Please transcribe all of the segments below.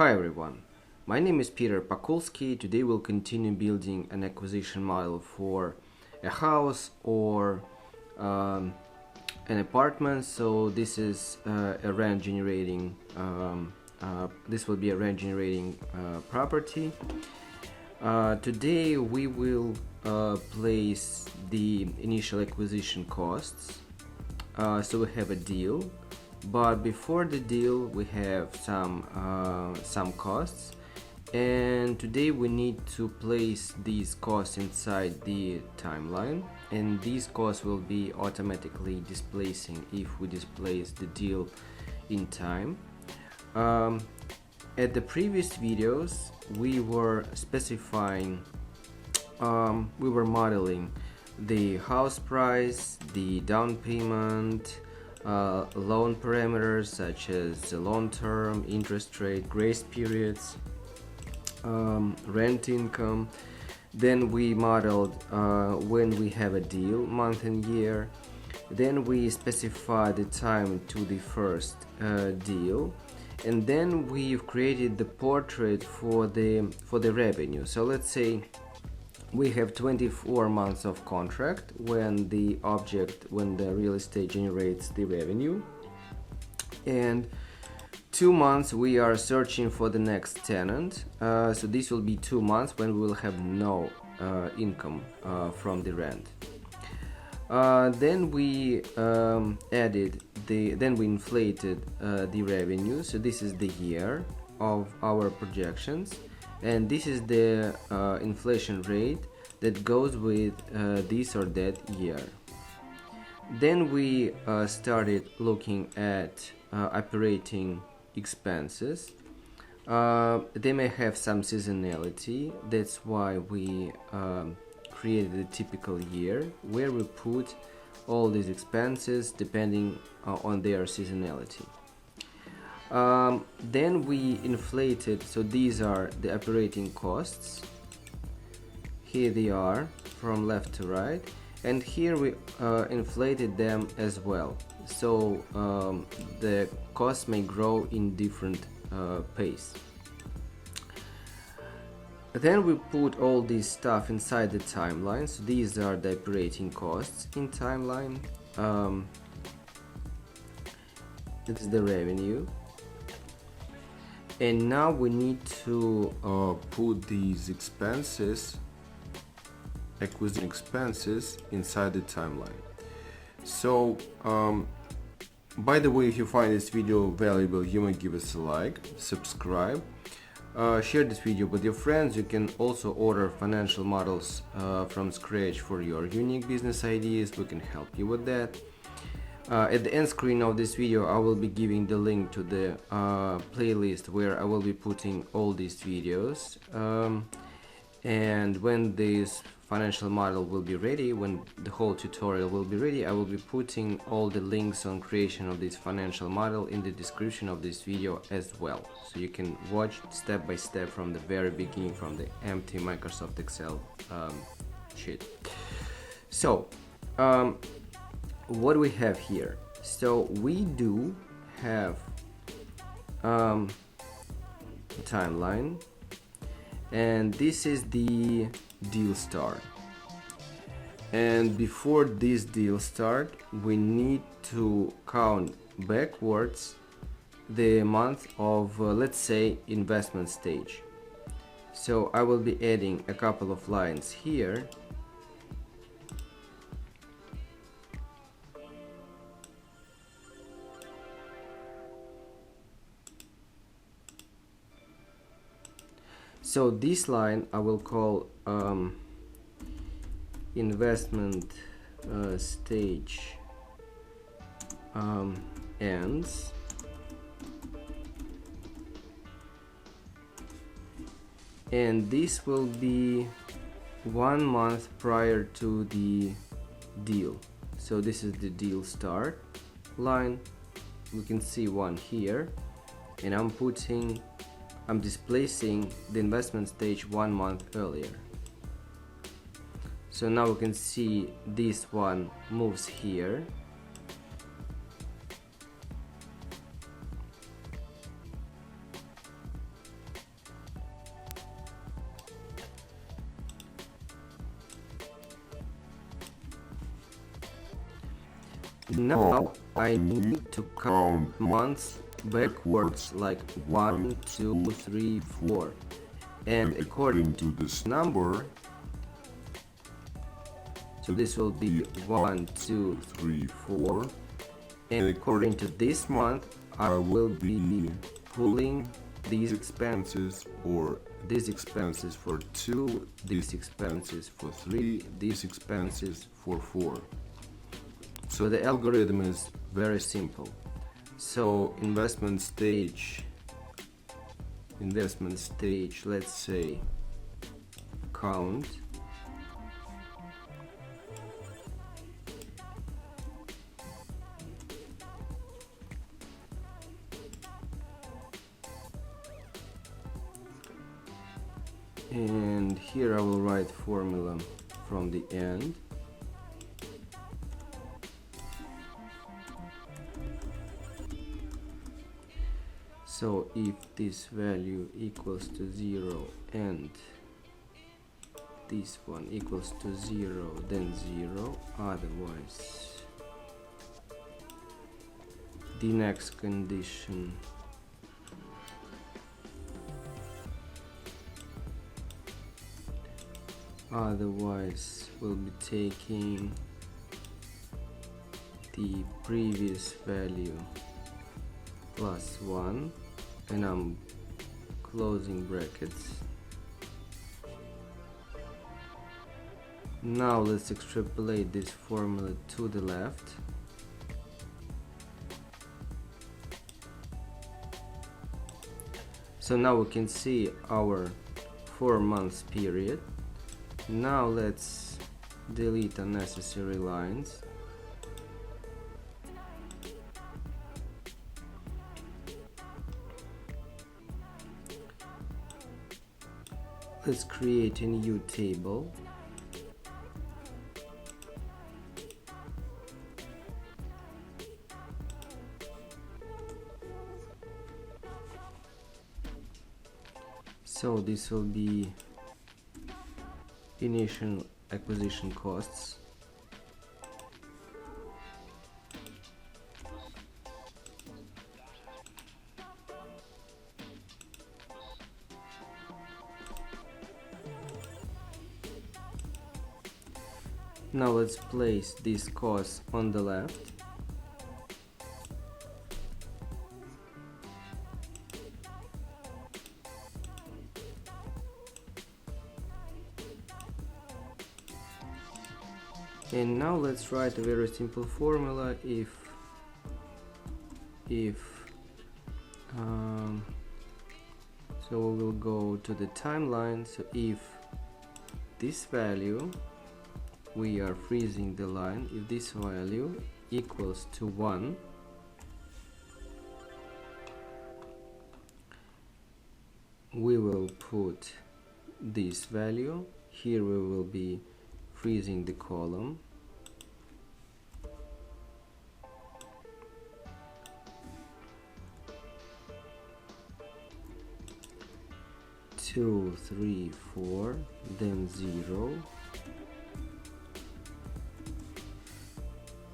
Hi everyone, my name is Piterpakulski. Today we'll continue building an acquisition model for a house or an apartment. So this is a rent generating. This will be a rent generating property. Today we will place the initial acquisition costs. So we have a deal. But before the deal, we have some costs, and today we need to place these costs inside the timeline, and these costs will be automatically displacing if we displace the deal in time. At the previous videos, we were specifying, we were modeling the house price, the down payment, loan parameters such as the loan term, interest rate, grace periods, rent income. Then we modeled when we have a deal, month and year. Then we specify the time to the first deal, and then we've created the portrait for the revenue. So let's say we have 24 months of contract when the real estate generates the revenue, and 2 months we are searching for the next tenant. So this will be 2 months when we will have no income from the rent. Then we inflated the revenue. So this is the year of our projections, and this is the inflation rate that goes with this or that year. Then we started looking at operating expenses. They may have some seasonality. That's why we created a typical year where we put all these expenses depending on their seasonality. Then we inflated, so these are the operating costs. Here they are from left to right, and here we inflated them as well. So the costs may grow in different pace. Then we put all this stuff inside the timeline. So these are the operating costs in timeline. This is the revenue. And now we need to put these expenses, acquisition expenses, inside the timeline. So, by the way, if you find this video valuable, you may give us a like, subscribe, share this video with your friends. You can also order financial models from scratch for your unique business ideas. We can help you with that. At the end screen of this video, I will be giving the link to the playlist where I will be putting all these videos. And when this financial model will be ready, when the whole tutorial will be ready, I will be putting all the links on creation of this financial model in the description of this video as well. So you can watch step by step from the very beginning, from the empty Microsoft Excel sheet. So, what we have here? So we do have a timeline, and this is the deal start. And before this deal start, we need to count backwards the month of let's say investment stage. So I will be adding a couple of lines here. So this line I will call investment stage ends, and this will be 1 month prior to the deal. So this is the deal start line. We can see one here, and I'm displacing the investment stage 1 month earlier. So now we can see this one moves here, Now I need to count months backwards, like 1, 2, 3, 4. And according to this number, so this will be 1, 2, 3, 4. And according to this month, I will be pulling these expenses, or these expenses for 2, these expenses for 3, these expenses for 4. So the algorithm is very simple. So investment stage, let's say count. And here I will write formula from the end. So if this value equals to 0 and this one equals to 0, then 0, otherwise the next condition we'll be taking the previous value plus 1, and I'm closing brackets. Now let's extrapolate this formula to the left. So now we can see our 4 months period. Now let's delete unnecessary lines. Let's create a new table. So this will be initial acquisition costs. Now let's place these costs on the left. And now let's write a very simple formula. So we will go to the timeline. So if this value, we are freezing the line, if this value equals to 1, we will put this value. Here we will be freezing the column. Two, 3, 4, then 0.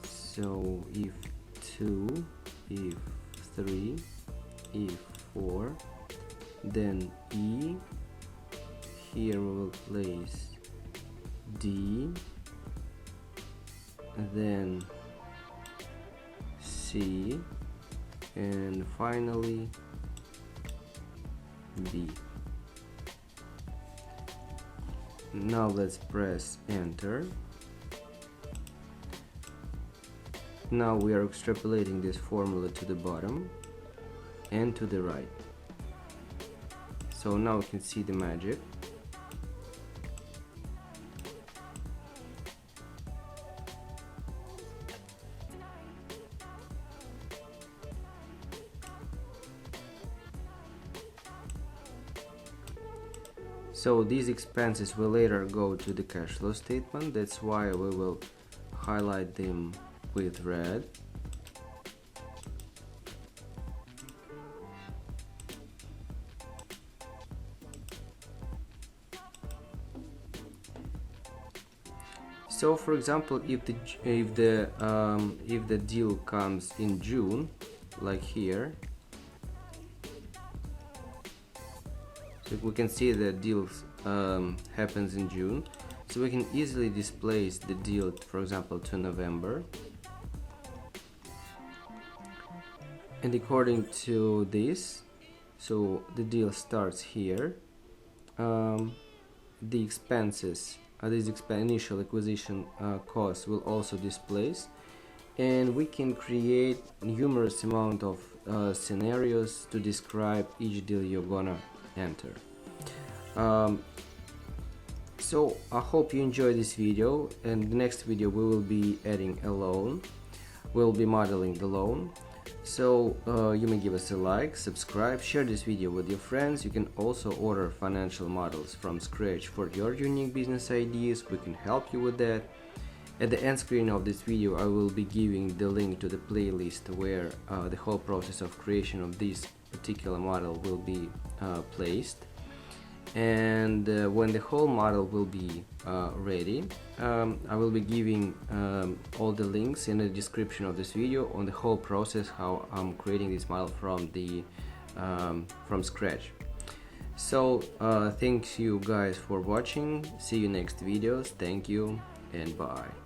So if 2, if 3, if 4, then E. Here we will place D, then C, and finally B. Now let's press enter. Now we are extrapolating this formula to the bottom and to the right. So now we can see the magic. So these expenses will later go to the cash flow statement. That's why we will highlight them with red. So for example, if the deal comes in June, like here, so we can see the deals happens in June, so we can easily displace the deal, for example, to November. And according to this, so the deal starts here. The expenses, these initial acquisition costs will also displace, and we can create numerous amount of scenarios to describe each deal you're gonna enter. So I hope you enjoy this video, and the next video we will be adding a loan. We'll be modeling the loan. So you may give us a like, subscribe, share this video with your friends. You can also order financial models from scratch for your unique business ideas. We can help you with that. At the end screen of this video, I will be giving the link to the playlist where the whole process of creation of this particular model will be placed. And when the whole model will be ready, I will be giving all the links in the description of this video on the whole process how I'm creating this model from scratch. So thanks you guys for watching. See you next videos. Thank you and bye.